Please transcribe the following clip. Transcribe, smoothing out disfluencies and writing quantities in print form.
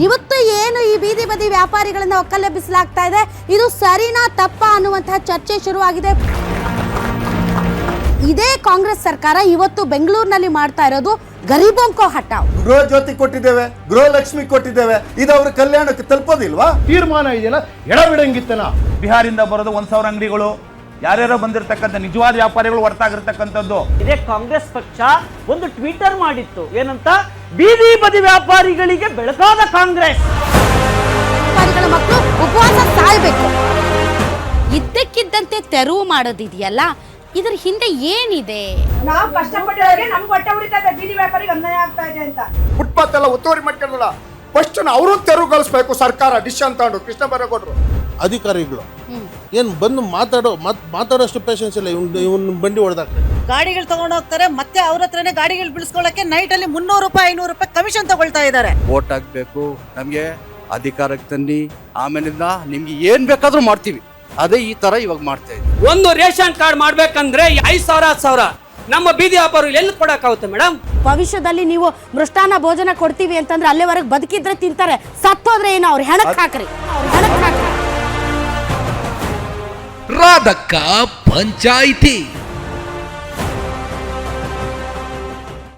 ಇವತ್ತು ಏನು ಈ ಬೀದಿ ಬದಿ ವ್ಯಾಪಾರಿಗಳನ್ನ ಒಕ್ಕಲೆಬ್ಬಿಸಲಾಗ್ತಾ ಇದೆ, ಇದು ಸರಿನಾ ತಪ್ಪಾ ಅನ್ನುವಂತಹ ಚರ್ಚೆ ಶುರುವಾಗಿದೆ. ಇದೇ ಕಾಂಗ್ರೆಸ್ ಸರ್ಕಾರ ಇವತ್ತು ಬೆಂಗಳೂರಿನಲ್ಲಿ ಮಾಡ್ತಾ ಇರೋದು ಗರೀಬೊಂಕೋ ಹಠಾವ್. ಗೃಹ ಜ್ಯೋತಿ ಕೊಟ್ಟಿದ್ದೇವೆ, ಗೃಹಲಕ್ಷ್ಮಿ ಕೊಟ್ಟಿದ್ದೇವೆ, ಇದು ಅವ್ರ ಕಲ್ಯಾಣಕ್ಕೆ ತಲುಪೋದಿಲ್ವಾ? ತೀರ್ಮಾನ ಇದೆಯಲ್ಲ ಎಡಬಿಡಂಗಿತ್ತನ. ಬಿಹಾರಿಂದ ಬರೋದು 1,000 ಅಂಗಡಿಗಳು, ಯಾರ್ಯಾರೋ ಬಂದಿರತಕ್ಕಂಥ ನಿಜವಾದ ವ್ಯಾಪಾರಿಗಳು ಹೊರತಾಗಿರ್ತಕ್ಕಂಥದ್ದು. ಇದೇ ಕಾಂಗ್ರೆಸ್ ಪಕ್ಷ ಒಂದು ಟ್ವಿಟರ್ ಮಾಡಿತ್ತು, ಏನಂತ, ಬೀದಿ ಬದಿ ವ್ಯಾಪಾರಿಗಳಿಗೆ ಬೆಳಕಾದ ಕಾಂಗ್ರೆಸ್. ವ್ಯಾಪಾರಿಗಳ ಮಕ್ಕಳು ಉಪವಾಸ ಸಾಯ್ಬೇಕು. ಇದ್ದಕ್ಕಿದ್ದಂತೆ ತೆರವು ಮಾಡೋದಿದೆಯಲ್ಲ, ಇದ್ರ ಹಿಂದೆ ಏನಿದೆ? ನಾವು ಕಷ್ಟಪಟ್ಟವರಿಗೆ ನಮ್ಗೆ ಹೊಟ್ಟೆ ಉರಿತಾ ಇದೆ, ಬೀದಿ ವ್ಯಾಪಾರಿಗೆ ಅನ್ಯಾಯ ಆಗ್ತಾ ಇದೆ ಅಂತ. ಫುಟ್ಪಾತ್ ಎಲ್ಲ ಒತ್ತುವರಿ ಮಾಡ್ಕೊಂಡಲ್ಲ, ಫಸ್ಟ್ ಅವರು ತೆರವುಗೊಳಿಸ್ಬೇಕು ಸರ್ಕಾರ ಡಿಸಿಷನ್ ತಗೊಂಡು. ಕೃಷ್ಣ ಬೈರೇಗೌಡರು ಅಧಿಕಾರಿಗಳು ಏನು ಬಂದು ಮಾತಾಡೋಷ್ಟು ಪೇಷನ್ಸ್ ಇಲ್ಲ. ಇವನ್ ಬಂಡಿ ಹೊಡೆದಾಕ್ತಾರೆ, ಗಾಡಿಗಳು ತಗೊಂಡು ಹೋಗ್ತಾರೆ, ಮತ್ತೆ ಅವ್ರ ಹತ್ರನೇ ಗಾಡಿಗಳು ಬಿಡಿಸ್ಕೊಳ್ಳಕ್ಕೆ ನೈಟ್ ಅಲ್ಲಿ 300 ರೂಪಾಯಿ 500 ರೂಪಾಯಿ ಕಮಿಷನ್ ತಗೊಳ್ತಾ ಇದ್ದಾರೆ. ವೋಟ್ ಹಾಕ್ಬೇಕು, ನಮ್ಗೆ ಅಧಿಕಾರಕ್ಕೆ ತನ್ನಿ, ಆಮೇಲಿಂದ ನಿಮ್ಗೆ ಏನ್ ಬೇಕಾದ್ರೂ ಮಾಡ್ತೀವಿ. ಅದೇ ಈ ತರ ಇವಾಗ ಮಾಡ್ತಾ ಇದ್ದೀವಿ. ಒಂದು ರೇಷನ್ ಕಾರ್ಡ್ ಮಾಡ್ಬೇಕಂದ್ರೆ 5,000 10,000 ನಮ್ಮ ಬೀದಿ ವ್ಯಾಪಾರ ಎಲ್ಲಿ ಕೊಡಕ್ಕಾಗುತ್ತೆ ಮೇಡಮ್? ಭವಿಷ್ಯದಲ್ಲಿ ನೀವು ಮೃಷ್ಟಾನ್ನ ಭೋಜನ ಕೊಡ್ತೀವಿ ಅಂತಂದ್ರೆ ಅಲ್ಲಿವರೆಗೆ ಬದುಕಿದ್ರೆ ತಿಂತಾರೆ, ಸತ್ತೋದ್ರೆ ಏನು ಅವ್ರ ಹೆಣಕ್ ಹಾಕ್ರಿ. ರಾಧಕ್ಕ ಪಂಚಾಯಿತಿ.